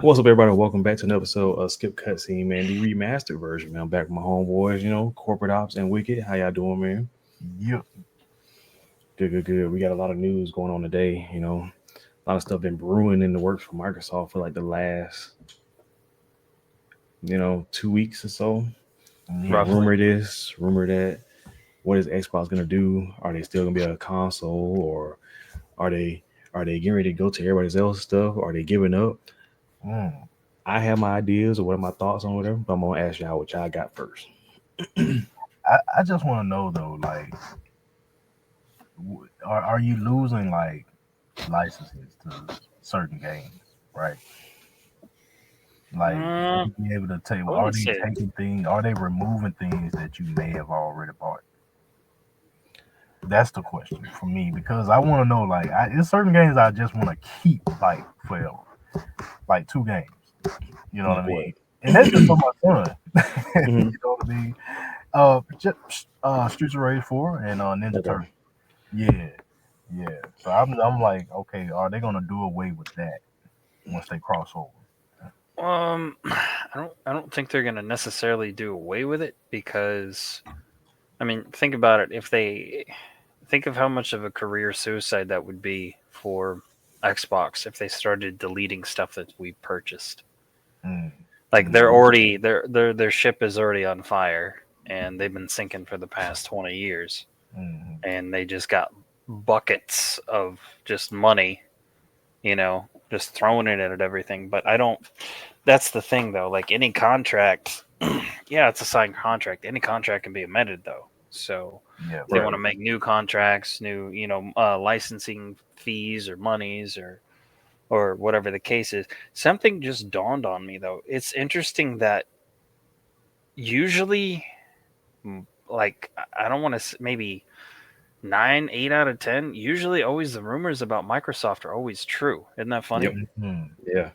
What's up, everybody? Welcome back to another episode of Skip Cutscene, man. The remastered version, man. I'm back with my homeboys, Corporate Ops and Wicked. How y'all doing, man? Yeah. Good, good, good. We got a lot of news going on today. A lot of stuff been brewing in the works for Microsoft for like the last, 2 weeks or so. Yeah. Roughly. Rumor this, rumor that. What is Xbox gonna do? Are they still gonna be a console, or are they are they getting ready to go to everybody else's stuff? Are they giving up? Mm. I have my ideas or what are my thoughts on whatever, but I'm gonna ask y'all what y'all got first. I just want to know though, like, are you losing like licenses to certain games, right? Like, would Mm, you be able to take? I Are wouldn't they say. taking things? Are they removing things that you may have already bought? That's the question for me because I want to know. Like, there's certain games I just want to keep like forever, like two games. You know what Like I what? mean? And that's just for my son. You Hmm. know what I mean? Streets of Rage 4 and Ninja Okay. Turtle. Yeah, yeah. So I'm like, okay, are they gonna do away with that once they cross over? I don't think they're gonna necessarily do away with it because I mean, think about it. If they think of how much of a career suicide that would be for Xbox if they started deleting stuff that we purchased. Mm, Like they're Mhm. already their ship is already on fire and they've been sinking for the past 20 years mm, and they just got buckets of just money, just throwing it at everything. But I don't. That's the thing, though. Like any contract, yeah, it's a signed contract. Any contract can be amended, though. So yeah, if they right. want Right. to make new contracts, new, licensing fees or monies or whatever the case is. Something just dawned on me, though. It's interesting that usually, like, I don't want to maybe 9, 8 out of 10. Usually, always the rumors about Microsoft are always true. Isn't that Yep. funny? Mm, Yeah.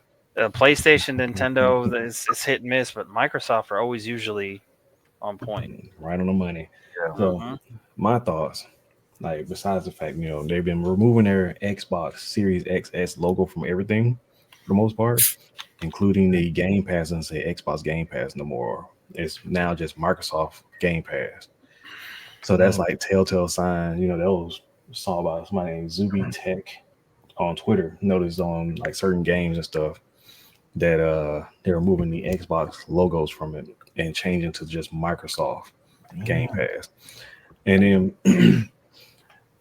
PlayStation, Nintendo, it's hit and miss, but Microsoft are always usually on point. Right on the money. yeah, So Hmm. my thoughts, like besides the fact, they've been removing their Xbox Series XS logo from everything for the most part, including the Game Pass and say Xbox Game Pass no more. It's now just Microsoft Game Pass. So that's mm, like telltale sign, that was saw by somebody named Zuby Tech on Twitter, noticed on like certain games and stuff that they're removing the Xbox logos from it and changing to just Microsoft Game damn. Pass. And then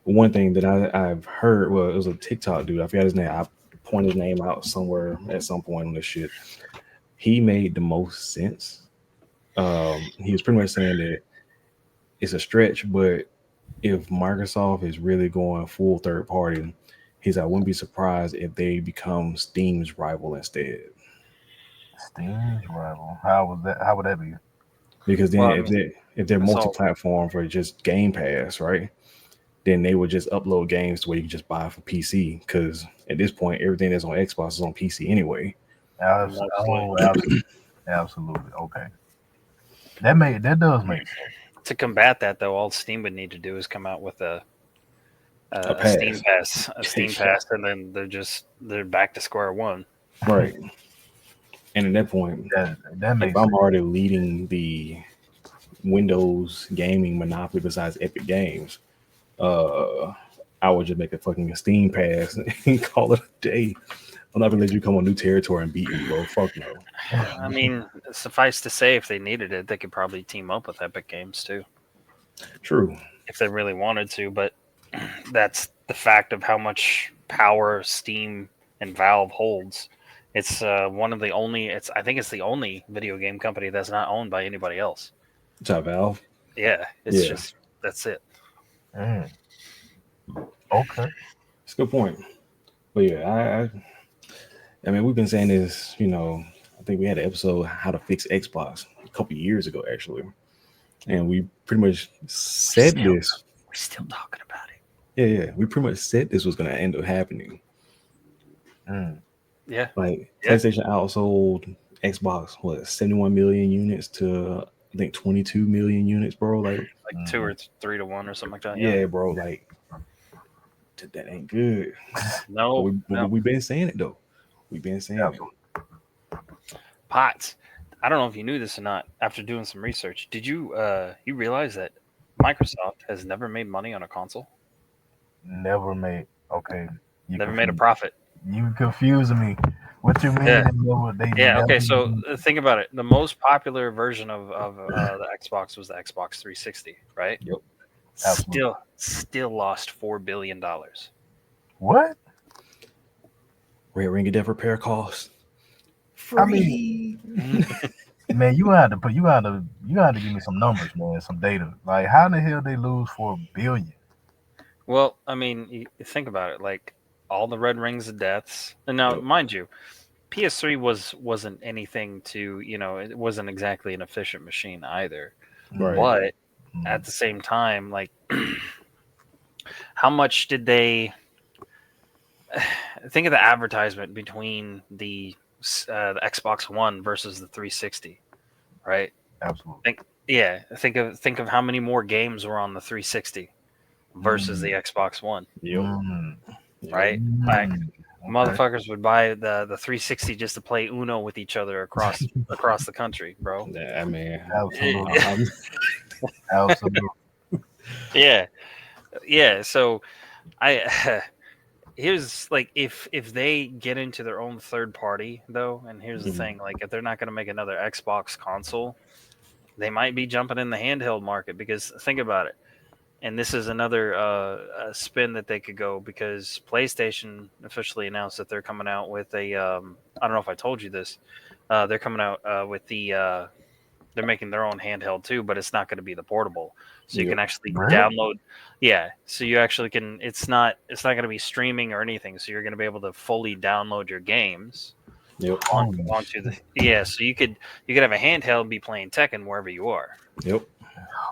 one thing that I've heard, well, it was a TikTok dude. I forgot his name. I point his name out somewhere at some point on this shit. He made the most sense. He was pretty much saying that it's a stretch, but if Microsoft is really going full third party, he's I wouldn't be surprised if they become Steam's rival instead. Steam's rival. How was that? How would that be? Because then Well, I if they're that's all. multi-platform for just Game Pass, right? Then they would just upload games to where you can just buy for PC. Because at this point, everything that's on Xbox is on PC anyway. Absolutely. Oh, absolutely. Okay, that does make sense. To combat that, though, all Steam would need to do is come out with A a Steam pass, Pass, and then they're back to square one. right? And at that point, That if makes I'm sense. already leading the Windows gaming monopoly besides Epic Games, uh, I would just make a fucking Steam pass and call it a day. I'm not gonna let you come on new territory and beat me, bro. Fuck no. I mean, suffice to say, if they needed it, they could probably team up with Epic Games too, True. if they really wanted to. But that's the fact of how much power Steam and Valve holds. It's one of the only. It's I think it's the only video game company that's not owned by anybody else. What's up, Valve? Yeah, it's Yeah, just that's it. Mm, okay. it's a good point. But yeah, I mean, we've been saying this. I think we had an episode how to fix Xbox a couple years ago, actually, and we pretty much We're said still this. we're still talking about it. Yeah, yeah, we pretty much said this was gonna end up happening. Mm, Yeah, Like yeah, PlayStation outsold Xbox, what, 71 million units to I think 22 million units, bro. Like, like two mm. or 3 to 1 or something like that. Yeah. yeah, bro. Like that ain't good. But No, we but no. we've been saying it though. We've been saying it. Absolutely. Potts, I don't know if you knew this or not. After doing some research, did you you realize that Microsoft has never made money on a console? Never made. Okay, you Never made a confused. profit. You confusing me. What you mean? Yeah. They Yeah. never. Okay. So think about it. The most popular version of the Xbox was the Xbox 360, right? Yep. Absolutely. Still lost $4 billion. What? Red ring of death repair costs. I mean, Free. man, you had to give me some numbers, man, some data. Like, how the hell they lose 4 billion? Well, I mean, you think about it. Like all the red rings of deaths, and now, Yep. mind you, PS3 wasn't anything to it wasn't exactly an efficient machine either. Right. But Mm. at the same time, like how much did they think of the advertisement between the Xbox One versus the 360, right? Absolutely. Think of how many more games were on the 360 versus the Mm. Xbox One, Yep. Mm. Yep. right? Like Mm. Okay. motherfuckers would buy the 360 just to play Uno with each other across the country, bro. Yeah, man. Absolutely. I'm- Absolutely. Yeah, yeah. So I here's like if they get into their own third party though, and here's the Mhm. thing, like if they're not going to make another Xbox console, they might be jumping in the handheld market because think about it. And this is another spin that they could go because PlayStation officially announced that they're coming out with a. I don't know if I told you this. They're coming out with the. They're making their own handheld too, but it's not going to be the portable. So you Yep. can actually Really? download. Yeah. So you actually can. It's not going to be streaming or anything. So you're going to be able to fully download your games Yep. Holy onto the. shit. Yeah. So you could have a handheld and be playing Tekken wherever you are. Yep.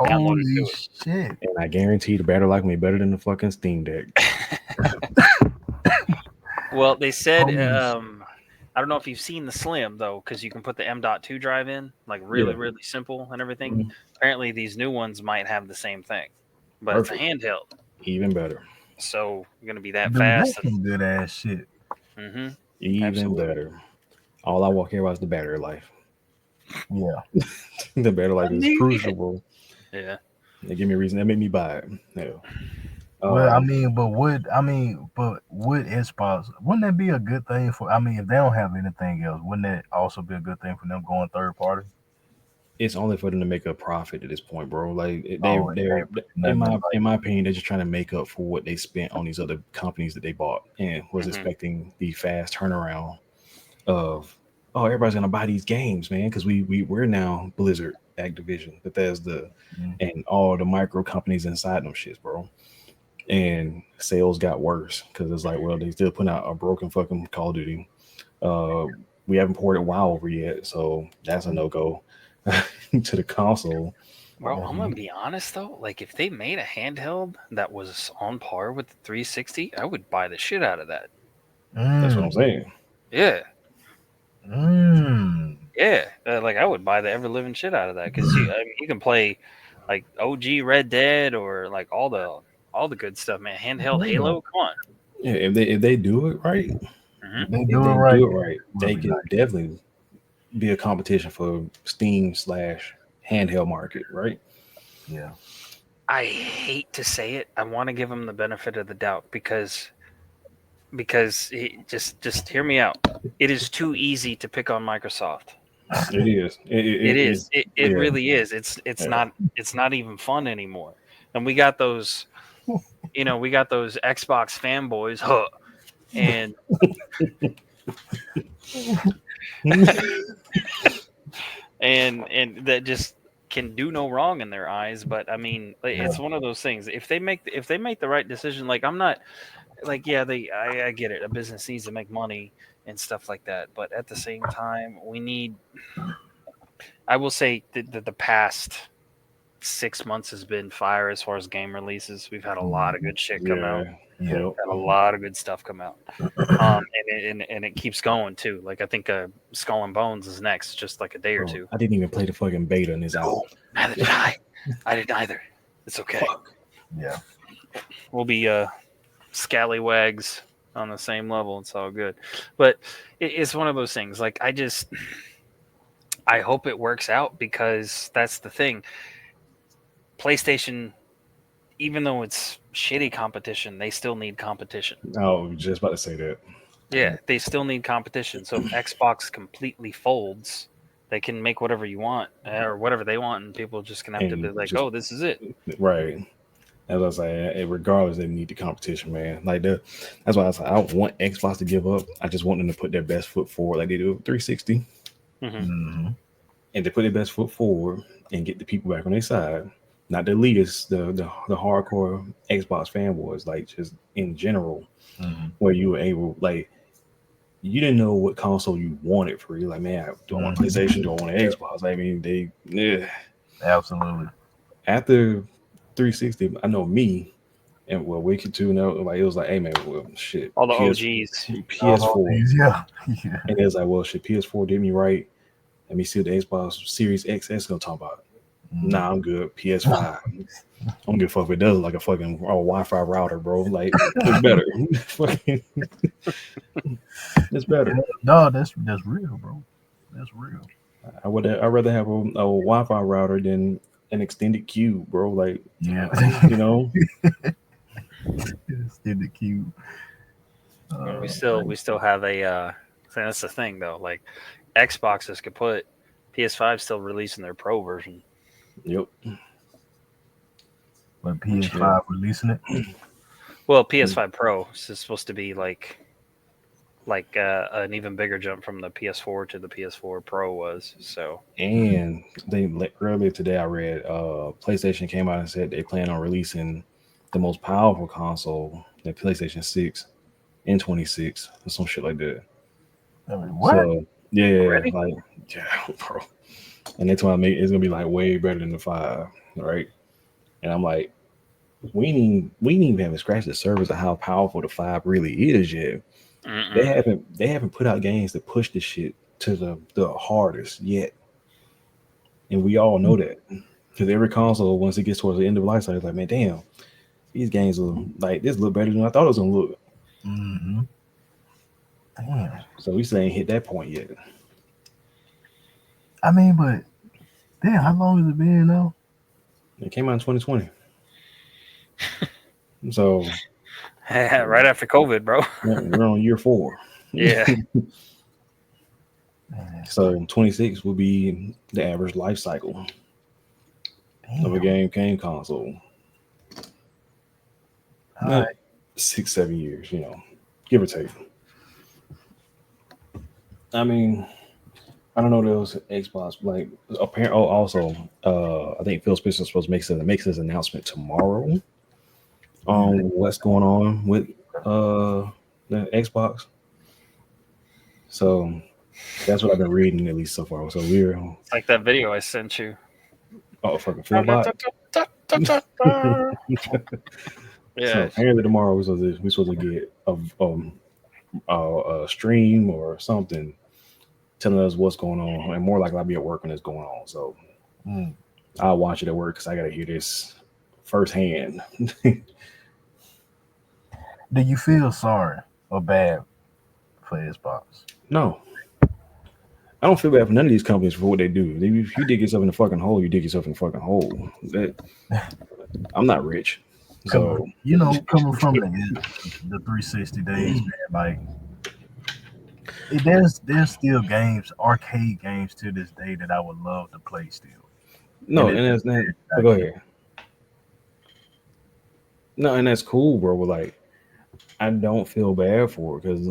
Download it Holy to shit. And I guarantee the battery life will be better than the fucking Steam Deck. Well, they said, Holy shit. I don't know if you've seen the Slim though, because you can put the M.2 drive in, like really, Yeah. really simple and everything. Mhm. Apparently, these new ones might have the same thing, but it's a Perfect. handheld, Even better. so you're gonna be that Dude, fast. that's some good ass shit. Mm-hmm. Even Absolutely. better. All I walk here about is the battery life. Yeah. The battery life is Yeah. crucial, bro. Yeah. They give me a reason. That made me buy it. Yeah. Well, I Um, mean, but would Xbox, wouldn't that be a good thing for? I mean, if they don't have anything else, wouldn't that also be a good thing for them going third party? it's only for them to make a profit at this point, bro. Like Oh, it they're ain't nothing like. in my opinion, they're just trying to make up for what they spent on these other companies that they bought and was Mm-hmm. expecting the fast turnaround of everybody's gonna buy these games, man, because we're now Blizzard, Activision, Bethesda, Mm. and all the micro companies inside them shits, bro. And sales got worse because it's like, well, they still putting out a broken fucking Call of Duty. Uh, we haven't ported WoW over yet, so that's a no go to the console. Bro, I'm Um, gonna be honest though. Like, if they made a handheld that was on par with the 360, I would buy the shit out of that. that's what I'm Mm. saying. Yeah, Mm. yeah. Like, I would buy the ever living shit out of that because you can play like OG Red Dead or like all the good stuff, man. Handheld Yeah. Halo, come on. Yeah, if they do it right, Hmm. If they if do it they right, do it it right, will they be can nice. definitely be a competition for Steam slash handheld market, right? Yeah. I hate to say it. I want to give them the benefit of the doubt because just hear me out. It is too easy to pick on Microsoft. It is. It is. It's It yeah, really is. yeah. It's not even fun anymore. And we got those we got those Xbox fanboys, huh? And and that just can do no wrong in their eyes. But I mean, Yeah. it's one of those things. If they make the right decision, like I'm not like yeah, I get it. A business needs to make money and stuff like that. But at the same time, we need. I will say that the past 6 months has been fire as far as game releases. We've had a lot of Mhm. good shit come out. Yeah. Yeah. Yep. Had a lot of good stuff come out. And it keeps going too. Like I think Skull and Bones is next, just like a day or Bro, two. I didn't even play the fucking beta and it's out. No, neither did I. I didn't either. It's okay. Fuck. Yeah. We'll be scallywags on the same level. It's all good. But it's one of those things. Like I hope it works out because that's the thing. PlayStation, even though it's shitty competition, they still need competition. Oh, just about to say that. Yeah, they still need competition. So if Xbox completely folds, they can make whatever you want or whatever they want, and people just gonna have to be And like, just "Oh, this is it." right. As I say, regardless, they need the competition, man. Like that's why I say I don't want Xbox to give up. I just want them to put their best foot forward, like they do with 360, Hmm. Mm-hmm. and to put their best foot forward and get the people back on their side, not the elitists, the hardcore Xbox fanboys, like just in general, Mm-hmm. where you were able, like, you didn't know what console you wanted for you. Like, man, do I want a Mm-hmm. PlayStation? Do I want an Yeah, Xbox? I mean, yeah. absolutely. After 360, I know me. And well, we could tune out. Like it was like, hey man, well, shit, All the OGs. All PS4, these, yeah, yeah. and it was like, well, shit, PS4 did me right. Let me see what the Xbox Series XS gonna talk about. Mm. Nah, I'm good. PS5. I don't give a fuck if it does like a fucking Wi-Fi router, bro. Like it's better. Fucking, it's Yeah, better. no, that's real, bro. That's real. I'd rather have a Wi-Fi router than an extended cube, bro. Like Yeah, you know, it's in the queue. And we Uh, still have a. So that's the thing though. Like Xboxes could put PS5 still releasing their Pro version, yep, but which yeah, PS5 releasing it. well PS5 Pro is supposed to be like an even bigger jump from the PS4 to the PS4 Pro was. So and they like, earlier today I read PlayStation came out and said they plan on releasing the most powerful console, the PlayStation 6 in 26 or some shit like that. I mean, what? So yeah, already, like yeah, bro. And they told me it's gonna be like way better than the five, right? And I'm like, we ain't even haven't scratched the surface of how powerful the five really is yet. mm-mm. They haven't put out games that push this shit to the hardest yet. And we all know that. Because every console, once it gets towards the end of life cycle, it's like, man, damn, these games are like this look better than I thought it was gonna look. Mm-hmm. Damn. So we still ain't hit that point yet. I mean, but damn, how long has it been now? It came out in 2020. So Right after COVID, bro. we're on year four. Yeah. Man, that's crazy. So 26 will be the average life cycle of a Damn. game console. All Eh, right. 6, 7 years, give or take. I mean, I don't know those Xbox like apparent. Oh, also, I think Phil Spencer's supposed to make his announcement tomorrow Yeah. on what's going on with the Xbox. So that's what I've been reading at least so far. So we're It's like that video I sent you. oh fucking Philbot. So Yeah. apparently tomorrow we're supposed to get a stream or something telling us what's going on, and more likely I'll be at work when it's going on. So Mm. I'll watch it at work because I gotta hear this firsthand. Do you feel sorry or bad for Xbox? No, I don't feel bad for none of these companies for what they do. If you dig yourself in the fucking hole, you dig yourself in the fucking hole. I'm not rich, Coming, so coming from the 360 days, man. Like there's still games, arcade games to this day that I would love to play still, and no, it's and just that's not. that But I go can't. ahead. No, and that's cool, bro. But like, I don't feel bad for it because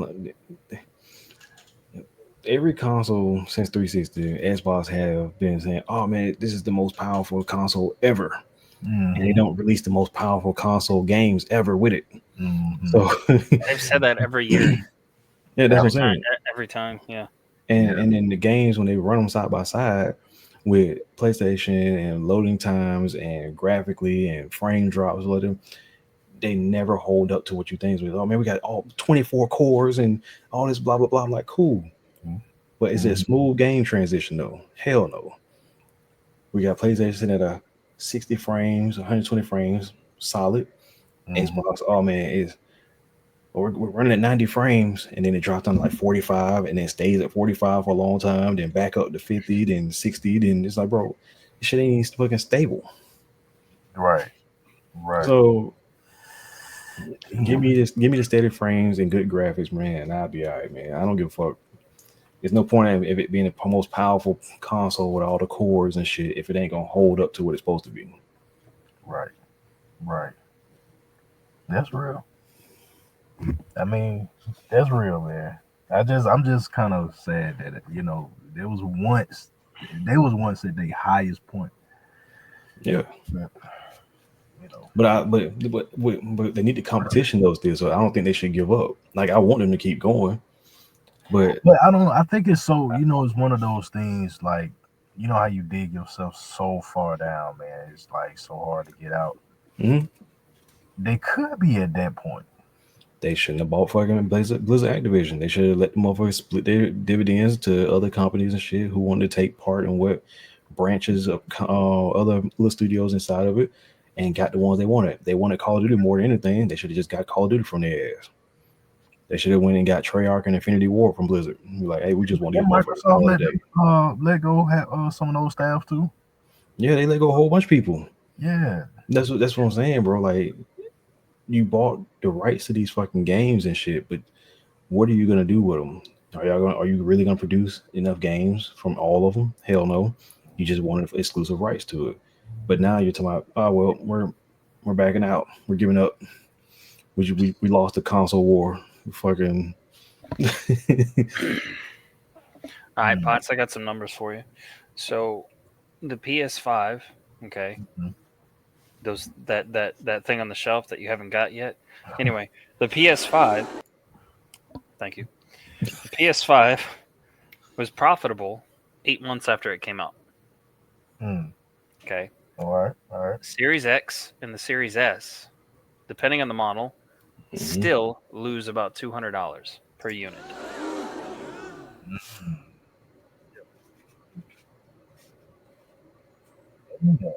every console since 360, Xbox have been saying, "Oh man, this is the most powerful console ever," and they Mm-hmm. don't release the most powerful console games ever with it. Mm-hmm. So They've said that every year. yeah, that's what I'm Every time. saying. Every time. Yeah. Yeah. And then the games when they run them side by side with PlayStation and loading times and graphically and frame drops, with them, they never hold up to what you think. Oh man, we got all 24 cores and all this blah blah blah. I'm like, cool, but is it a Mm-hmm. smooth game transition though? Hell no. We got PlayStation at a 60 frames, 120 frames, solid. Mm-hmm. Xbox, oh man, is we're running at 90 frames, and then it drops down to like 45, and then stays at 45 for a long time, then back up to 50, then 60, then it's like, bro, this shit ain't fucking stable. Right. Right. So Damn. give me the steady frames and good graphics, man, and I'll be all right, man. I don't give a fuck. There's no point in it being the most powerful console with all the cores and shit if it ain't gonna hold up to what it's supposed to be. Right. Right. That's real. I mean, that's real, man. I'm just kind of sad that there was once at the highest point. Yeah. But, you know, But they need the competition though still, so I don't think they should give up. Like I want them to keep going, but but I don't. I think it's so. It's one of those things like how you dig yourself so far down, man. It's like so hard to get out. mhm, They could be at that point. they shouldn't have bought fucking Blizzard Activision. They should have let the motherfuckers split their dividends to other companies and shit who wanted to take part in what branches of other little studios inside of it, and got the ones they wanted. They wanted Call of Duty more than anything. They should have just got Call of Duty from their ass. They should have went and got Treyarch and Infinity War from Blizzard. Like, hey, we just want these And motherfuckers Microsoft all the day. let go have some of those staff too. Yeah, they let go a whole bunch of people. Yeah. That's what I'm saying, bro. Like, you bought the rights to these fucking games and shit, but what are you gonna do with them? Are you really gonna produce enough games from all of them? Hell no. You just wanted exclusive rights to it. But now you're talking about, oh well, we're backing out. We're giving up. We lost the console war. Fucking All right, Mm, Pots, I got some numbers for you. So the PS5, okay, mhm. those that thing on the shelf that you haven't got yet. Anyway, the PS5, thank you. The PS5 was profitable 8 months after it came out. Mm. Okay. All right. All right. Series X and the Series S, depending on the model, mhm. still lose about $200 per unit. Mm.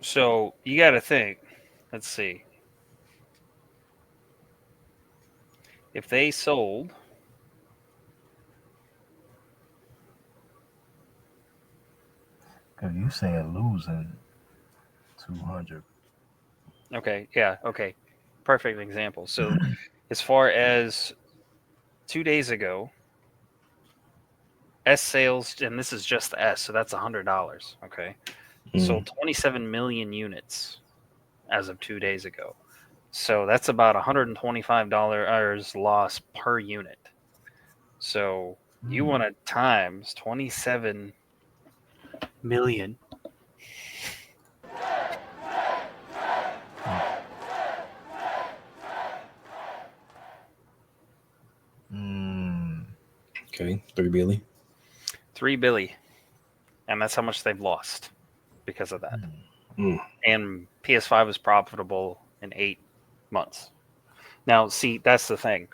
So you got to think. Let's see. If they sold, Cause you saying losing 200. okay, yeah, okay, perfect example. So as far as 2 days ago, S sales, and this is just the S, so that's $100. Okay, Mm. sold 27 million units as of 2 days ago. So that's about $125 loss per unit. So you Mm. want to times 27 million. Mm. Okay, 3 billion. 3 billion, and that's how much they've lost because of that. Mm. Mm. And PS5 is profitable in 8 months. Now, see, that's the thing.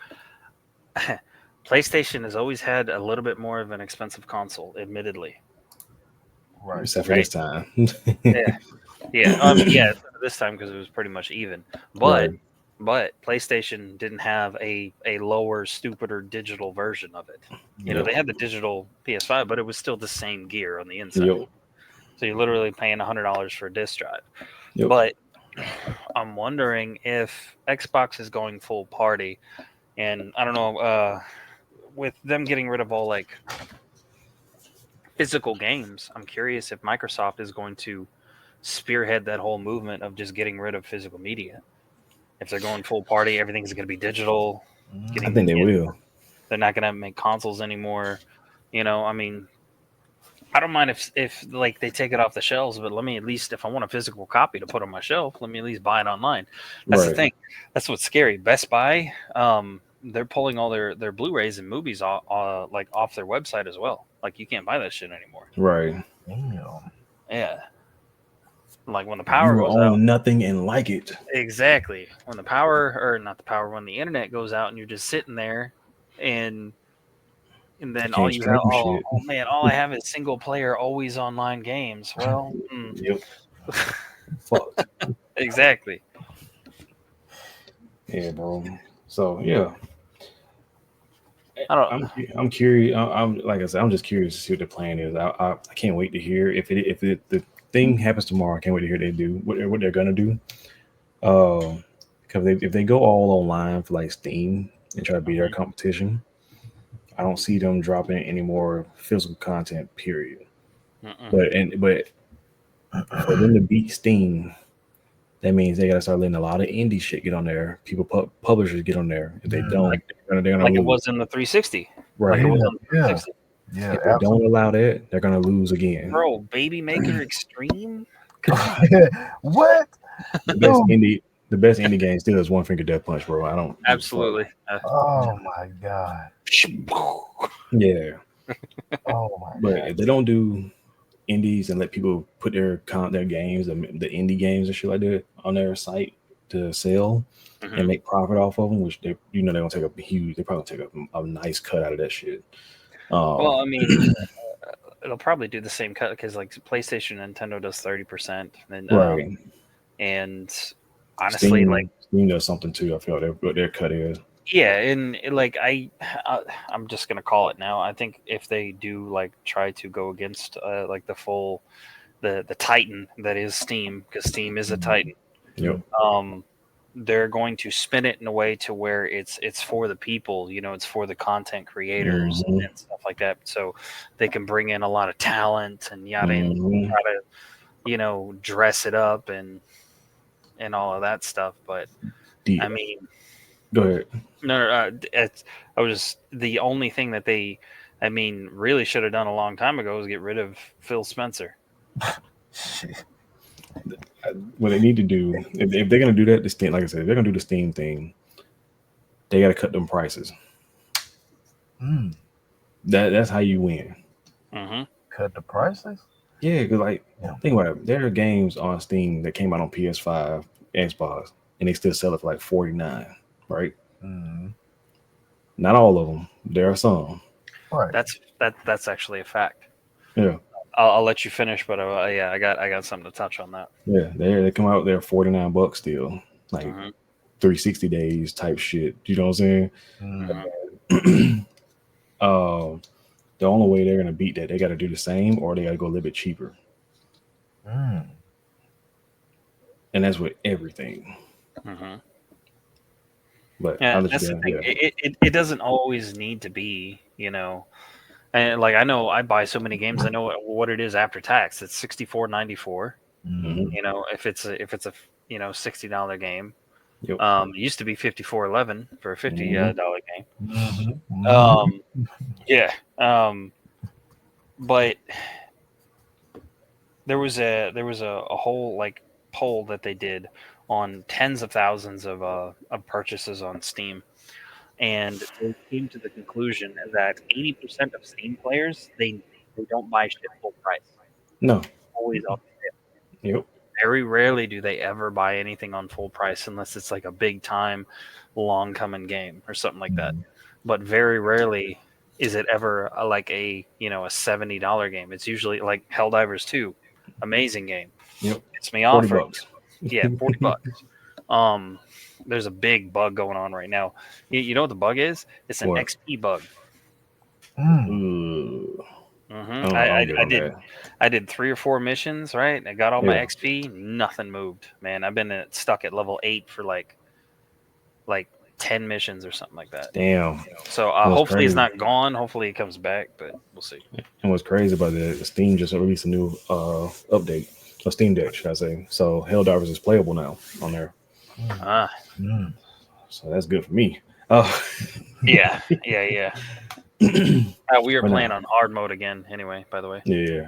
PlayStation has always had a little bit more of an expensive console, admittedly. Right. Except for Right? this time. Yeah, yeah. I mean, yeah. This time because it was pretty much even. Right. But PlayStation didn't have a lower, stupider digital version of it. Yep. They had the digital PS5, but it was still the same gear on the inside. Yep. So you're literally paying $100 for a disc drive. Yep. But I'm wondering if Xbox is going full party, and I don't know, with them getting rid of all like physical games, I'm curious if Microsoft is going to spearhead that whole movement of just getting rid of physical media. If they're going full party, everything's going to be digital. I Mm. think they will. They're not going to make consoles anymore. I mean, I don't mind if like they take it off the shelves, but let me at least, if I want a physical copy to put on my shelf, let me at least buy it online. That's the Right. thing. That's what's scary. Best Buy, they're pulling all their Blu-rays and movies like off their website as well. Like you can't buy that shit anymore. Right. Damn. Yeah. Like when the You power will goes out. own nothing and like it. Exactly. When the power, or not the power, when the internet goes out and you're just sitting there, and and You then all can't you have, stream shit. oh man, all I have is single player, always online games. Well, Yep. Fucked. exactly. Yeah, bro. So yeah, I don't. I'm curious. I'm like I said, I'm just curious to see what the plan is. I can't wait to hear if the thing happens tomorrow. I can't wait to hear they do what they're gonna do. Because if they go all online for like Steam and try to beat their competition, I don't see them dropping any more physical content. Period. Mm-mm. But for them to beat Steam, that means they gotta start letting a lot of indie shit get on there. People, publishers get on there. If they don't, Like they're gonna like it lose. was in the 360. Like Right. it was Yeah, on the yeah, 360. yeah, If they don't absolutely. allow that, they're gonna lose again. Bro, Baby Maker Extreme. Come on. What? The best Dude. indie, the best indie game still is One Finger Death Punch, bro. I don't give a fuck. Absolutely. Oh my god. Yeah, Oh my but god. if they don't do indies and let people put their games, the indie games and shit like that on their site to sell and Mhm. make profit off of them, which they're gonna take a huge, they probably take a nice cut out of that shit. Well, Um, I mean, it'll probably do the same cut because like PlayStation, Nintendo does 30%, right. and honestly, like Steam does something too. I feel like what their cut is. yeah, and like I'm just gonna call it now. I think if they do like try to go against like the full the Titan that is Steam, because Steam is a Titan. Yep. Um, they're going to spin it in a way to where it's for the people, it's for the content creators Hmm. and stuff like that, so they can bring in a lot of talent and yada and Hmm. try to dress it up and all of that stuff. But The I mean, Go ahead. no, I was just the only thing that they, I mean, really should have done a long time ago was get rid of Phil Spencer. Shit. What they need to do, if they're gonna do that, the Steam, like I said, if they're gonna do the Steam thing, they gotta cut them prices. Mm. That's how you win. Mm-hmm. Cut the prices? Yeah, because like Yeah. think about it. There are games on Steam that came out on PS5, Xbox, and they still sell it for like 49, right? Mm. Not all of them. There are some. Right. That's actually a fact. Yeah, I'll let you finish, but yeah, I got something to touch on that. yeah. They come out there $49 still, like Mm-hmm. 360 days type shit. You know what I'm Mm-hmm. Mm. saying? The only way they're gonna beat that, they got to do the same, or they got to go a little bit cheaper, Mm. and that's with everything. Mm-hmm. But Yeah, I'll let you that's the go. thing. Yeah, It doesn't always need to be. And like I know I buy so many games, I know what it is after tax. It's 64.94. hmm, Mm. If it's a $60 game. yep. It used to be 54.11 for a $50 Hmm. dollar game. Mhm. Mhm. Um, yeah. But there was a whole like poll that they did on tens of thousands of purchases on Steam, and they came to the conclusion that 80% of Steam players they don't buy shit full price. No, Always on sale. yep. Very rarely do they ever buy anything on full price unless it's like a big time, long coming game or something like that. Mhm. But very rarely is it ever like a $70 game. It's usually like Helldivers 2, amazing game. Yep. It's me 40 off right bucks. now. Yeah, $40. Um, there's a big bug going on right now. You know what the bug is? It's an What? XP bug. Mm. Ooh, hmm I I, I don't get I on did that. I did 3 or 4 missions. Right, I got all my Yeah. XP. Nothing moved, man. I've been stuck at level 8 for like 10 missions or something like that. Damn. So And what's hopefully it's crazy? not gone. Hopefully it comes back, but we'll see. And what's crazy about that? Steam just released a new update, a Steam Deck, should I say? So Helldivers is playable now on there. Mm. Ah, Mm. So that's good for me. Oh, yeah, yeah, yeah. We are but playing no, on hard mode again. Anyway, by the way. yeah.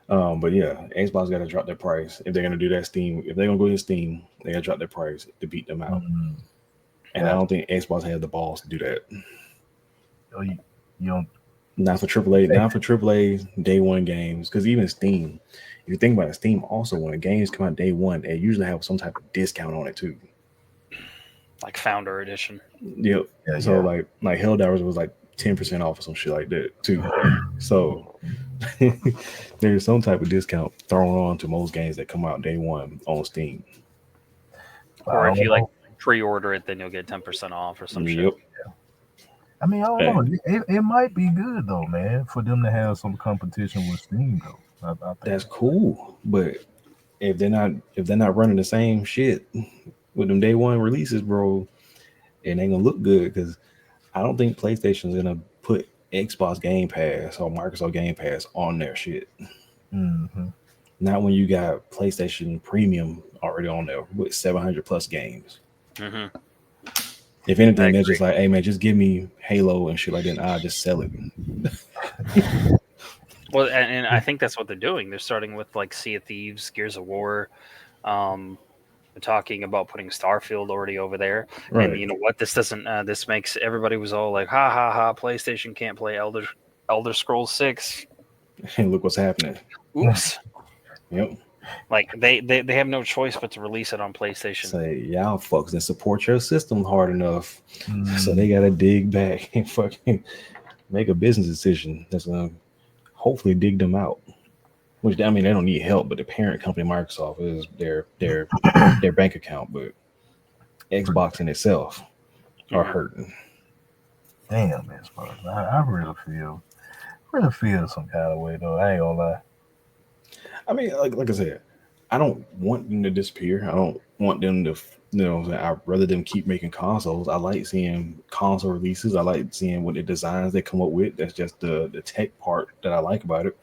But yeah, Xbox got to drop their price if they're gonna do that. Steam, if they're gonna go to Steam, they got to drop their price to beat them out. Mm. And I Yeah. don't think Xbox has the balls to do that. Oh, you don't. Not for AAA, not for AAA day one games. Because even Steam, if you think about it, Steam also when the games come out day one, they usually have some type of discount on it too. Like Founder Edition. Yep. Yeah. So Yeah. like Helldivers was like 10% off or some shit like that too. So there's some type of discount thrown on to most games that come out day one on Steam. Or I if don't you like know. pre-order it, then you'll get 10% off or some shit. Yep. I mean, I don't Hey, know. It might be good though, man, for them to have some competition with Steam though. I think. that's cool. But if they're not running the same shit with them day one releases, bro, it ain't gonna look good because I don't think PlayStation's gonna put Xbox Game Pass or Microsoft Game Pass on their shit. Mm-hmm. Not when you got PlayStation Premium already on there with 700 plus games. Hmm. If I anything, they're agree. just like, hey man, just give me Halo and shit like that, and I'll just sell it. Well, and I think that's what they're doing. They're starting with like Sea of Thieves, Gears of War. Um, they're talking about putting Starfield already over there. And Right. you know what? This doesn't. This makes everybody was all like, ha ha ha! PlayStation can't play Elder Scrolls 6. And look what's happening. Oops. Yep. Like they have no choice but to release it on PlayStation. Say, y'all fucks didn't support your system hard enough. So they Mm, gotta dig back and fucking make a business decision that's gonna hopefully dig them out. Which I mean they don't need help, but the parent company Microsoft is their bank account, but pretty Xbox in itself are Mhm. hurting. damn, man, Spurs. I really feel some kind of way though. I ain't gonna lie. I mean, like I said, I don't want them to disappear. I don't want them to, I'd rather them keep making consoles. I like seeing console releases. I like seeing what the designs they come up with. That's just the tech part that I like about it.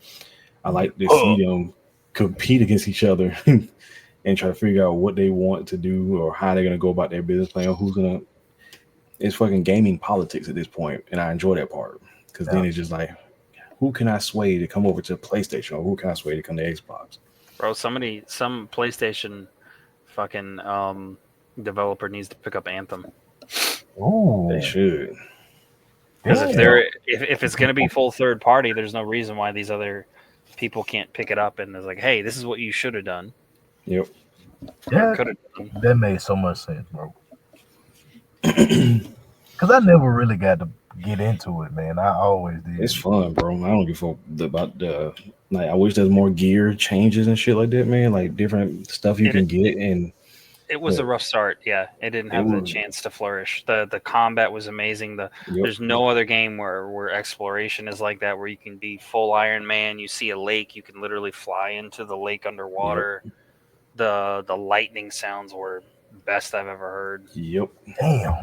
I like to Oh, see them compete against each other and try to figure out what they want to do or how they're gonna go about their business plan. Who's gonna? It's fucking gaming politics at this point, and I enjoy that part because yeah. then it's just like, who can I sway to come over to PlayStation or who can I sway to come to Xbox? Bro, some PlayStation fucking developer needs to pick up Anthem. They Oh, should. Because damn. if it's gonna be full third party, there's no reason why these other people can't pick it up and it's like, hey, this is what you should have done Yep. or That could have done. that made so much sense, bro. Because I never really got to get into it, man. I always It's did. fun, bro. I don't give a fuck about the like. I wish there's more gear changes and shit like that, man. Like different stuff you It can get, and it was a but rough start. Yeah, it didn't it have the was. chance to flourish. The combat was amazing. Yep. There's no other game where exploration is like that, where you can be full Iron Man. You see a lake, you can literally fly into the lake Yep. underwater. The lightning sounds were best I've ever heard. Yep. Damn.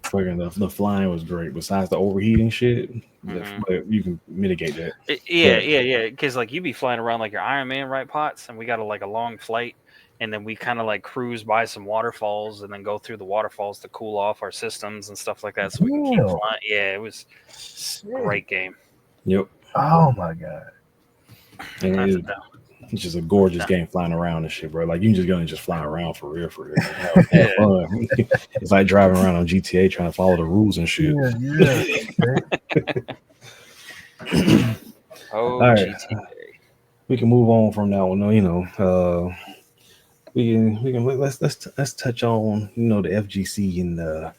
Fucking the flying was great. Besides the overheating shit, Hmm. but you can mitigate that. Yeah, But yeah, yeah. Because like you be flying around like your Iron Man, right, Pots? And we got a long flight, and then we kind of like cruise by some waterfalls, and then go through the waterfalls to cool off our systems and stuff like that, so we can keep Damn. flying. Yeah, it was Shit. great game. yep, Oh my god. and That's it's just a gorgeous no. game flying around and shit, bro. Like you can just go and just fly around for real, for real. Have Yeah. fun. It's like driving around on GTA trying to follow the rules and shit. Yeah, yeah. All Oh, right, GTA. we can move on from that one. No, we can let's touch on the FGC and the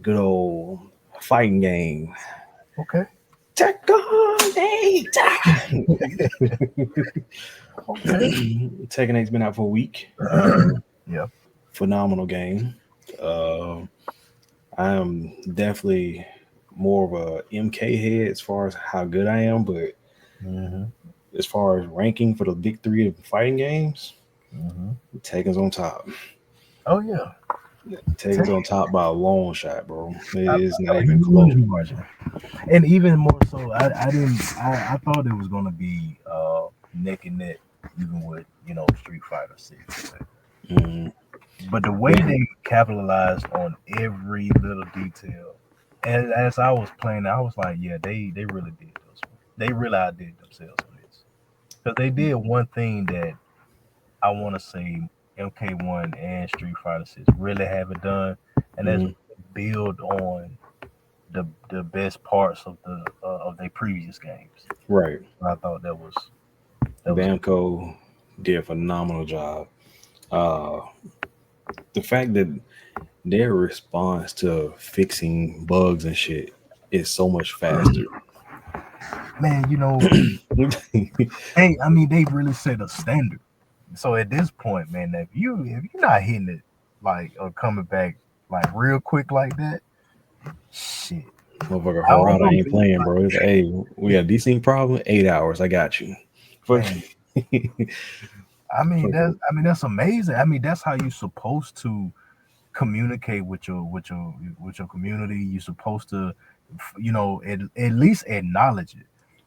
good old fighting game. Okay. Tekken 8. Okay. Tekken 8's been out for a week. Uh, Yeah. Phenomenal game. Uh, I am definitely more of a MK head as far as how good I am, but Mm-hmm. as far as ranking for the big three of fighting games, Mm-hmm. Tekken's on top. Oh yeah. Tekken's on top by a long shot, bro. It A, is not a even huge close. margin. And even more so, I didn't I thought it was gonna be neck and neck even with Street Fighter 6. Mm, But the way man, they capitalized on every little detail, and as I was playing, I was like, yeah, they really did this one. They really outdid themselves on this because they did one thing that I want to say MK1 and Street Fighter 6 really haven't done, and that's mm, build on the best parts of their previous games. right. I thought that was Bamco did a phenomenal job. Uh, the fact that their response to fixing bugs and shit is so much faster. man. I mean, they really set a standard. So at this point, man, if you're not hitting it like or coming back like real quick like that. Shit, Motherfucker, I don't Harada know, ain't dude. playing, bro. It's, hey, we got a decent problem. 8 hours, I got you. Fuck. Man, I mean that's amazing. I mean that's how you supposed to communicate with your community. You're supposed to, at least acknowledge it.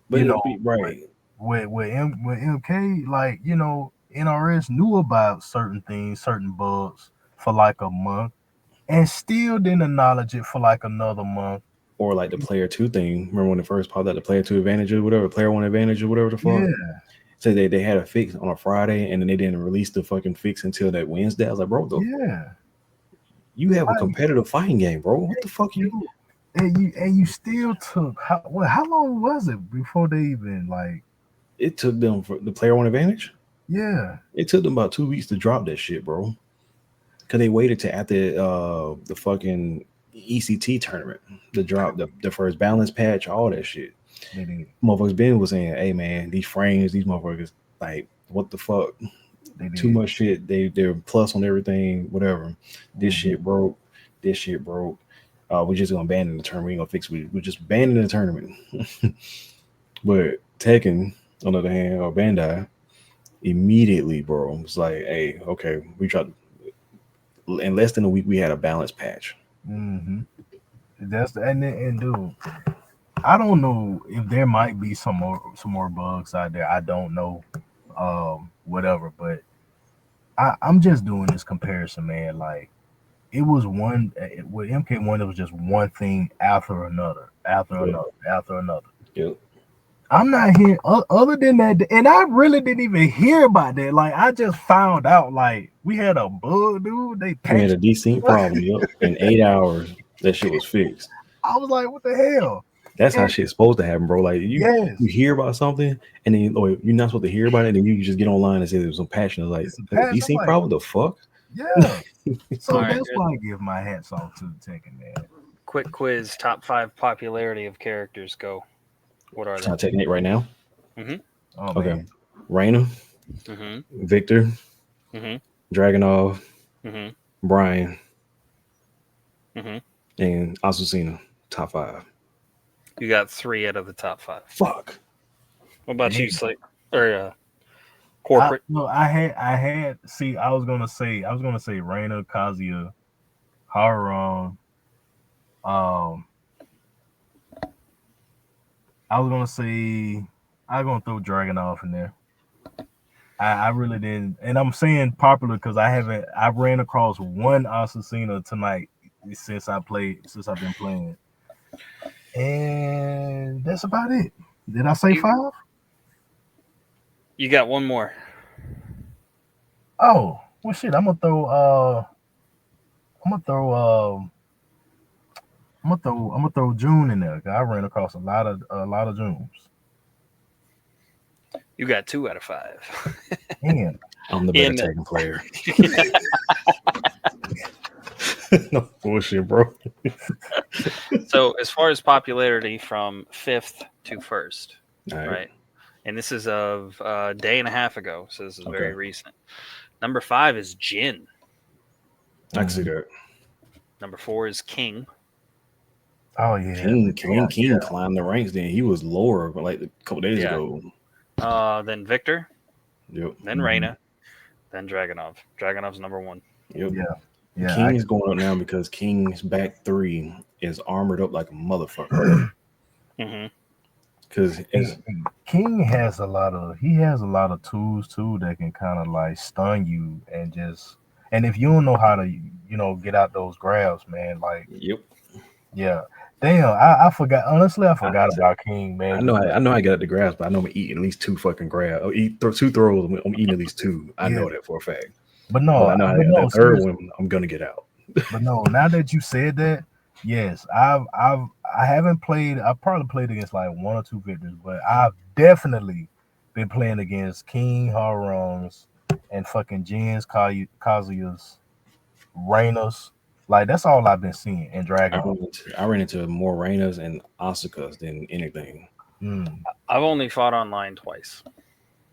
But You it'll know, be right. with MK, like NRS knew about certain things, certain bugs for like a month, and still didn't acknowledge it for like another month. Or like the player two thing. Remember when it first popped out, the player two advantage or whatever, player one advantage or whatever the fuck? Yeah, Said they had a fix on a Friday and then they didn't release the fucking fix until that Wednesday. I was like, bro, yeah. you have a Like, competitive fighting game, bro. What the fuck you? dude, and you still took how long was it before they even like It took them for the player one advantage. yeah It took them about 2 weeks to drop that shit, bro. Cause they waited to after the fucking ECT tournament to drop the first balance patch, all that shit. they did Motherfuckers Ben was saying, hey man, these frames, these motherfuckers, like, what the fuck? they Too did. much shit. They're plus on everything, whatever. This Mhm. shit broke. This shit broke. We're just gonna abandon the tournament. We ain't gonna fix it. We're just abandoning the tournament. But Tekken, on the other hand, or Bandai, immediately, bro, was like, hey, okay, we tried in less than a week we had a balance patch. Mhm. That's and dude, I don't know if there might be some more bugs out there. I don't know, whatever. But I'm just doing this comparison, man. Like it was with MK1, it was just one thing after another, after Yep. another, after another. Yep. I'm not hearing other than that, and I really didn't even hear about that. Like I just found out, like we had a bug, dude. They We had patched. a decent problem. Yep. In 8 hours, that shit was fixed. I was like, what the hell? That's how And shit's supposed to happen, bro. Like you yes, hear about something and then or you're not supposed to hear about it, and then you just get online and say there's some passion. It's like it's a a patch. I'm decent like, problem. The fuck? yeah. All So right, that's why I give my hats off to the Tekken man. quick quiz: top five popularity of characters. Go. What are they? Trying to take it right now. Mm-hmm. Oh Okay. man, Raina, Mm-hmm. Victor, Mm-hmm. Dragonov, Mm-hmm. Brian, Mm-hmm. and Asusina. Top five. You got three out of the top five. Fuck. What about you, damn. Slate? Or corporate? No, I had. See, I was gonna say Reina, Kazuya, Haruron. Um, I was gonna say I was gonna throw Dragon off in there. I really didn't, and I'm saying popular because I ran across one Assassina tonight since I've been playing, and that's about it. Did I say You five? you got one more. Oh well, shit. I'm gonna throw I'm gonna throw June in there. 'Cause I ran across a lot of Junes. You got two out of five. And I'm the better In tagging player. No bullshit, bro. so as far as popularity from fifth to first, All right. right? And this is of a day and a half ago, so this is Okay. very recent. Number five is Jin. I can see mhm. that. Number four is King. Oh yeah, King climbed the ranks. Then he was lower like a couple days Yeah. ago. Then Victor. Yep. Then mhm. Reina. Then Dragonov. Dragonov's number one. Yep. Yeah, yeah. King is going up now because King's back three is armored up like a motherfucker. Mm-hmm. Because it's King has a lot of tools too that can kind of like stun you and if you don't know how to get out those grabs, man, like yep. yeah. Damn, I forgot. Honestly, I I, forgot about King, man. I know I get at the grabs, but I know I'm eating at least two fucking grabs. I'll eat two throws. I'm eating at least two. I Yeah, know that for a fact. but But no, I know but no, that third seriously. one I'm gonna get out. But no, now that you said that, yes, I haven't played. I probably played against like one or two victors, but I've definitely been playing against King Harons and fucking Jins, Kazuya's, Reynas. Like that's all I've been seeing in Dragon. I ran into more Rainas and Asukas than anything. Mm, I've only fought online twice.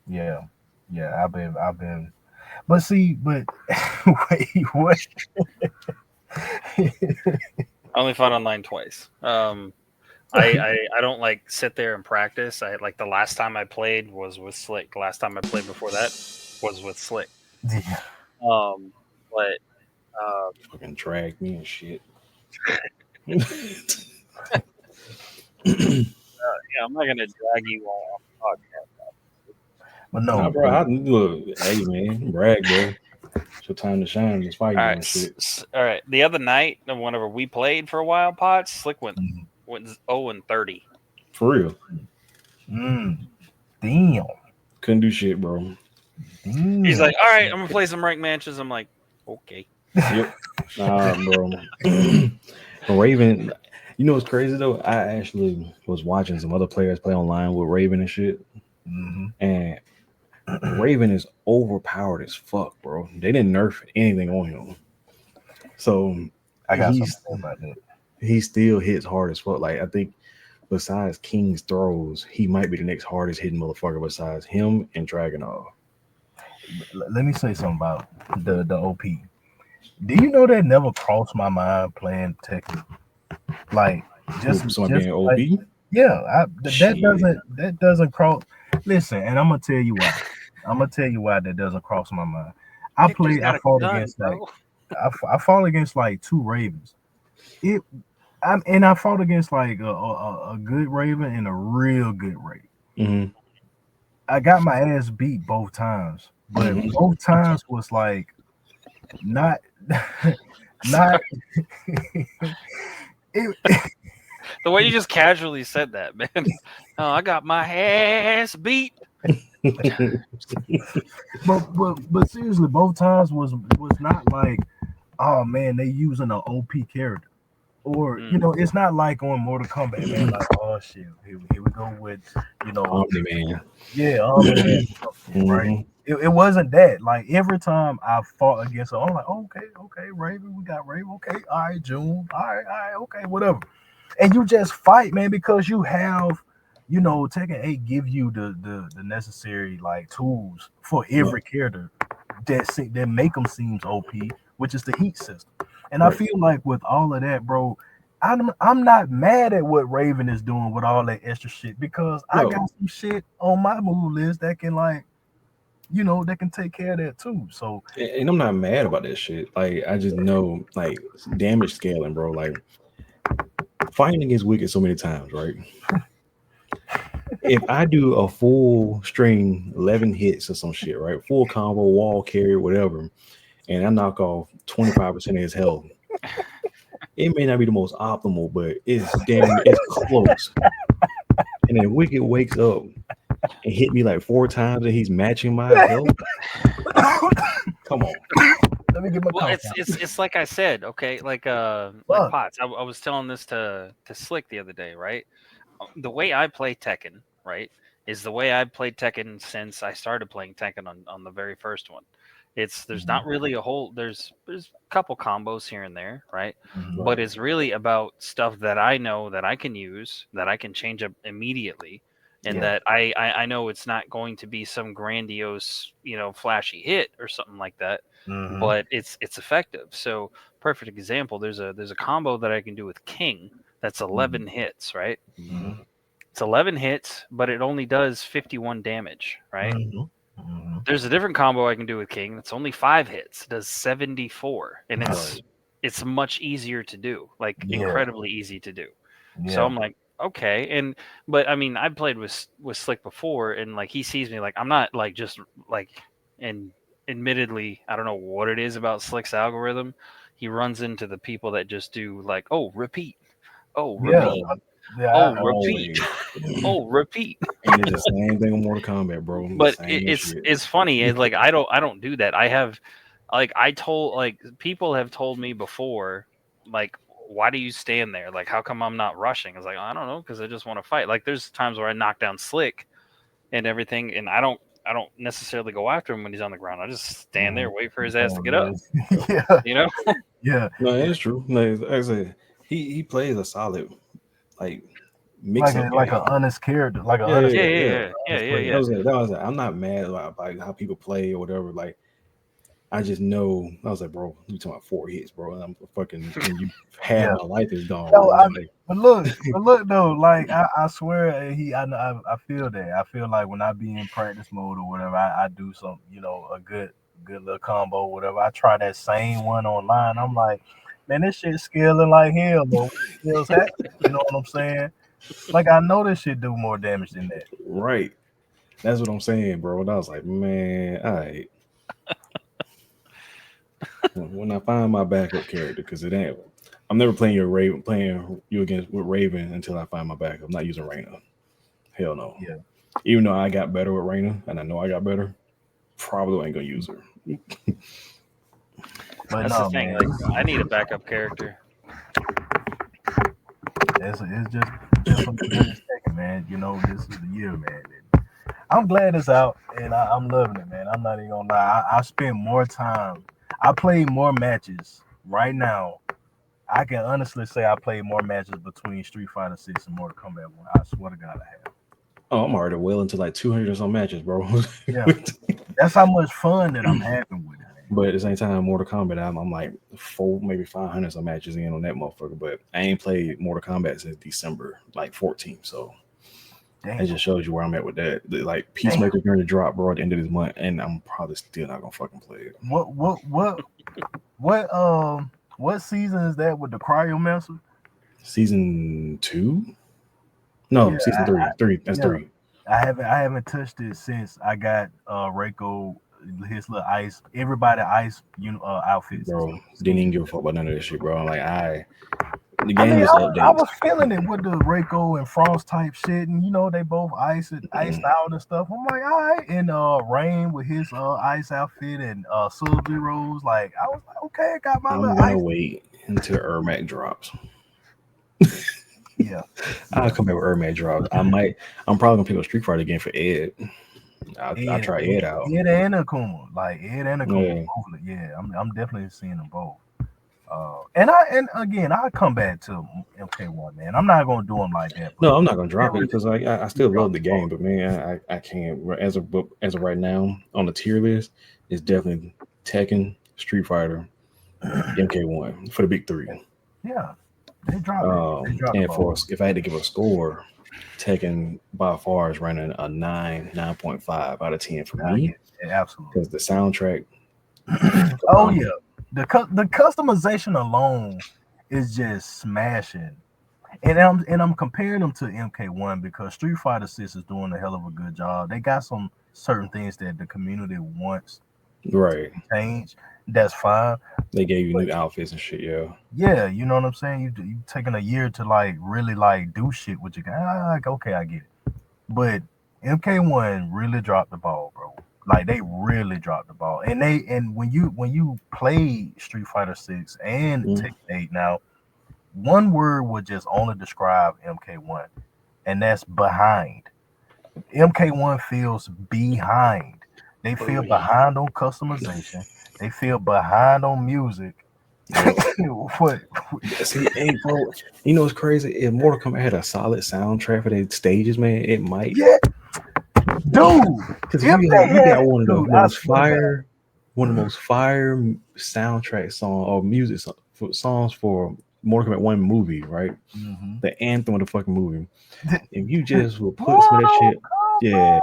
yeah, yeah. I've been. But see, but wait, what? I only fought online twice. I don't like sit there and practice. I like the last time I played was with Slick. The last time I played before that was with Slick. Yeah. Um, but Fucking drag me and shit. yeah, I'm not gonna drag you on the podcast. But Nah, no, bro. but Look, hey man, brag, bro. It's your time to shine in this fight All game right, and shit. all right. The other night, whenever we played for a while, Pots Slick went 0-30. For real. mm, damn, Couldn't do shit, bro. He's damn. like, "All right, I'm gonna play some ranked matches." I'm like, "Okay." Yep. Nah, bro. Raven, you know what's crazy though? I actually was watching some other players play online with Raven and shit, hmm and Raven is overpowered as fuck, bro. They didn't nerf anything on him, so I got something he's to say about that. he still hits hard as fuck. Like I think besides King's throws, he might be the next hardest hitting motherfucker besides him and Dragonov. Let me say something about the OP. Do you know that never crossed my mind playing Tekken? Like just Somebody just being like OP? yeah, Shit. that doesn't cross. Listen, and I'm gonna tell you why. I'm gonna tell you why that doesn't cross my mind. Victor's I got a fought gun, against like bro. I fought against like two Ravens. It and I fought against like a good Raven and a real good Raven. Hmm. I got my ass beat both times, but Hmm. both times was like not not it, The way you just casually said that, man. Oh, I got my ass beat. but seriously, both times was not like, oh man, they using an OP character. Or Mm, it's not like on Mortal Kombat, man. Like, oh shit, here we go with you know, Omni man. yeah, Omni Man, or some shit, right? Hmm. It wasn't that. Like every time I fought against her, I'm like, okay, Raven, we got Raven, okay, all right, June, all right, okay, whatever. And you just fight, man, because you have, Tekken 8 give you the necessary like tools for Yeah. every character that make them seems OP, which is the heat system. And I Right. feel like with all of that, bro, I'm not mad at what Raven is doing with all that extra shit because I No, got some shit on my move list that can like, that can take care of that too. So and I'm not mad about that shit. Like I just know like damage scaling, bro. Like fighting against Wicked so many times, right? If I do a full string 11 hits or some shit, right? Full combo, wall carry, whatever, and I knock off 25% of his health, it may not be the most optimal, but it's close. And then Wicked wakes up and hit me like four times and he's matching my health. Come on. let me get my Well, cough it's like I said, okay, like out. Pots. I was telling this to Slick the other day, right? The way I play Tekken, right, is the way I've played Tekken since I started playing Tekken on the very first one. There's not really a whole there's a couple combos here and there, right? Mhm. But Right. it's really about stuff that I know that I can use, that I can change up immediately, and Yeah. that I know it's not going to be some grandiose, flashy hit or something like that, hmm but it's effective. So perfect example, there's a combo that I can do with King that's 11 hits, right? Mhm. It's 11 hits, but it only does 51 damage, right? hmm hmm There's a different combo I can do with King that's only 5 hits. It does 74, and Right. it's much easier to do, like Yeah. incredibly easy to do. So Yeah. I'm like, okay, but I mean, I played with Slick before, and like he sees me like I'm not like just like, and admittedly, I don't know what it is about Slick's algorithm. He runs into the people that just do like, oh, repeat, oh, Yeah. repeat, Bro, Yeah. oh, repeat, always. And oh, repeat. it's the same thing with Mortal Kombat, bro. The But same shit. it's funny. It's like I don't do that. I have like I told like people have told me before, like, why do you stand there? Like, how come I'm not rushing? I was like, I don't know, because I just want to fight. Like, there's times where I knock down Slick and everything, and I don't necessarily go after him when he's on the ground. I just stand there, Mhm. wait for his ass to Oh, get up. yes. Yeah. You know? Yeah. No, it's true. Like I said, he plays a solid like mix Like up like an game. honest character, like an Yeah, yeah, honest, Yeah, yeah, yeah, yeah. yeah, yeah, honest yeah, player. yeah. That was it. I'm not mad about like how people play or whatever. Like I just know I was like, bro, you talking about 4 hits, bro. And I'm fucking, and you half Yeah. my life is gone, No, bro. Like, but look though, like I swear I feel that. I feel like when I be in practice mode or whatever, I do some, a good little combo, or whatever. I try that same one online. I'm like, man, this shit scaling like hell, though. Skills happen. You know what I'm saying? Like I know this shit do more damage than that. right. That's what I'm saying, bro. And I was like, man, all right. When I find my backup character, because it ain't, I'm never playing your Raven, playing you against with Raven until I find my backup. I'm not using Reyna. Hell no. Yeah. Even though I got better with Reyna, and I know I got better, probably ain't gonna use her. But That's the no, thing. man, Like, I need a backup character. it's just what it's taking, man. This is the year, man. I'm glad it's out, and I'm loving it, man. I'm not even gonna lie. I spend more time. I play more matches right now. I can honestly say I played more matches between Street Fighter 6 and Mortal Kombat 1. I swear to God, I have. Oh, I'm already well into like 200 or some matches, bro. Yeah, that's how much fun that I'm having with it, man. But at the same time, Mortal Kombat, I'm like four, maybe 500 some matches in on that motherfucker. But I ain't played Mortal Kombat since December, like 14. So it Damn, just shows you where I'm at with that. Like damn. Peacemaker's going to drop, bro, at the end of this month, and I'm probably still not gonna fucking play it. What what season is that with the Cryomancer? Season 2? No, Yeah, season 3. Three. That's yeah. 3. I haven't touched it since I got Reiko his little ice everybody ice outfits and Bro, stuff. didn't even Skins. give a fuck about none of this shit, bro. I'm like, the I game mean, just I updates. was feeling it with the Reiko and Frost type shit, and they both iced Mm, out and stuff. I'm like, all right, and Rain with his ice outfit and Sub Zero's. Like, I was like, okay, I got my little I'm gonna ice. wait until Ermac drops. Yeah, I'll yeah. come back with Ermac drops. I'm probably gonna pick up Street Fighter again for Ed. I'll try Ed out. Ed and Akuma, like Ed and Akuma, Yeah. both. Yeah, I'm definitely seeing them both. And again, I'll come back to MK1, man. I'm not gonna do them like that, but No, I'm not gonna they drop it really because I still drop love the the ball. game, but man, I can't as of right now on the tier list. It's definitely Tekken, Street Fighter, MK1 for the big three. Yeah, they drop it. They drop the And ball. for if I had to give a score, Tekken by far is running a 9.5 out of 10 for I me get it. Absolutely. because the soundtrack Oh yeah, phenomenal. the customization alone is just smashing. And I'm comparing them to MK1 because Street Fighter 6 is doing a hell of a good job. They got some certain things that the community wants Right. change. That's fine. They gave you But new outfits and shit, yeah. yeah, you know what I'm saying. You taking a year to like really like do shit with your guy. Like okay, I get it. But MK1 really dropped the ball, bro. Like they really dropped the ball. And when you play Street Fighter 6 and Mm. Tekken 8 now, one word would just only describe MK1, and that's behind. MK1 feels behind. They feel behind on customization. They feel behind on music. Yep. what? See, hey, bro, you know what's crazy? If Mortal Kombat had a solid soundtrack for their stages, man, it might. Yeah, dude. Because If they you had, got one of the dude, I swear to God. one of the most fire soundtrack song or songs for Mortal Kombat One movie, right? Mhm. The anthem of the fucking movie. If you just will put some of that Mortal shit, yeah.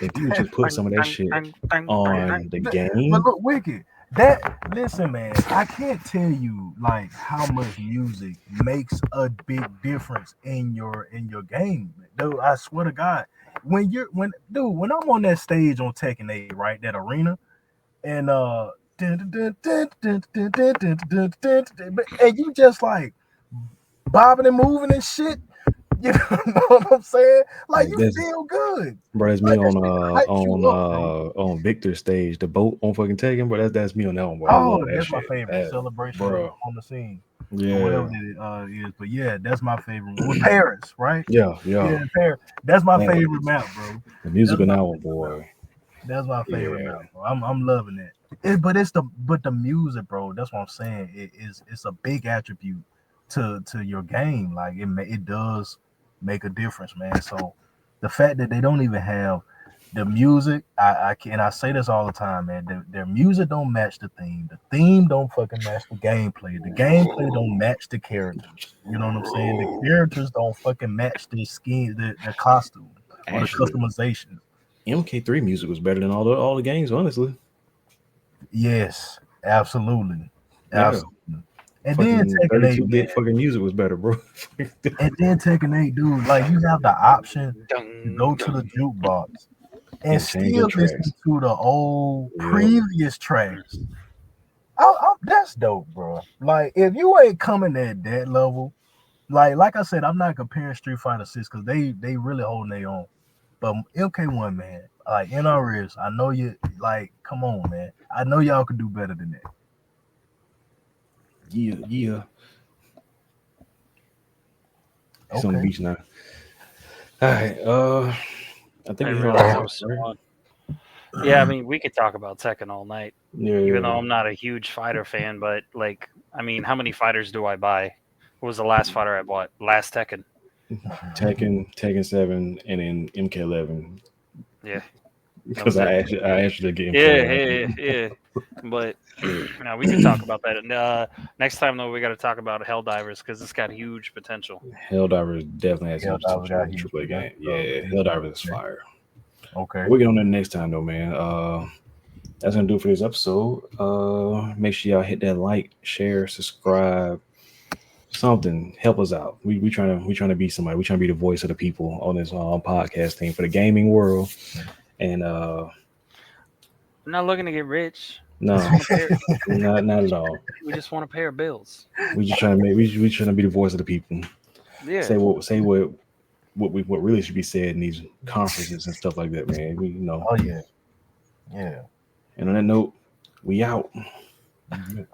If you would Kombat. just put some of that shit on the But game, look, Wicked. Listen, man. I can't tell you like how much music makes a big difference in your game, dude. I swear to God, when I'm on that stage on Tekken 8, right, that arena, and and you just like bobbing and moving and shit. You know what I'm saying? Like you that's feel good. bro, that's me Like that shit hypes you up, bro. on Victor's stage, the boat on fucking Tekken, bro. That's me on that one, bro. I Oh, love that that's my shit. favorite That, celebration bro. on the scene or whatever Yeah. it is. But yeah, that's my favorite one. With Paris, right? Yeah, Yeah, yeah. Paris. That's my Man, favorite map, bro. the That's music on my that one, favorite map. boy. That's my favorite Yeah. map, bro. I'm loving it. But the music, bro. That's what I'm saying. It's a big attribute to your game. Like it does make a difference, man. So the fact that they don't even have The music, I say this all the time, man. Their music don't match the theme. The theme don't fucking match the gameplay. The gameplay don't match the characters. You know what I'm saying? The characters don't fucking match their skin, their costume, or the Actually, customization. MK3 music was better than all the games, honestly. Yes, absolutely, Yeah, absolutely. And then fucking Tekken 8, 32-bit man. fucking music was better, bro. And then Tekken 8, dude, like you have the option to go Dung, to the dung. jukebox and And change them still listen tracks. to the old Yep. previous tracks. That's dope, bro. Like if you ain't coming at that level, like I said, I'm not comparing Street Fighter 6 because they really holding their own. But MK1, man, like NRS, I know you like. Come on, man. I know y'all could do better than that. Yeah, yeah. He's on the Okay. beach now. All right. I I think we didn't hit all realize our I points, was so right? on. Yeah, I mean, we could talk about Tekken all night, even though Yeah. I'm not a huge fighter fan. But like, I mean, how many fighters do I buy? What was the last fighter I bought? Last Tekken. Tekken 7, and then MK11 Yeah, that because was it. I actually get Yeah, MK11. yeah, yeah. But now we could talk about that. And next time, though, we got to talk about Helldivers because it's got huge potential. Helldivers definitely has Yeah, huge that was potential got as a huge AAA game. potential. Yeah, Helldivers is fire. Okay. We'll get on that next time though, man. That's gonna do it for this episode. Make sure y'all hit that like, share, subscribe, something. Help us out. We trying to be somebody. We trying to be the voice of the people on this podcast team for the gaming world. And We're not looking to get rich. We just no, want to pay. not at all. We just want to pay our bills. We just trying to make we trying to be the voice of the people. Yeah. Say what really should be said in these conferences and stuff like that, man. Oh yeah. Yeah. And on that note, we out. Yeah.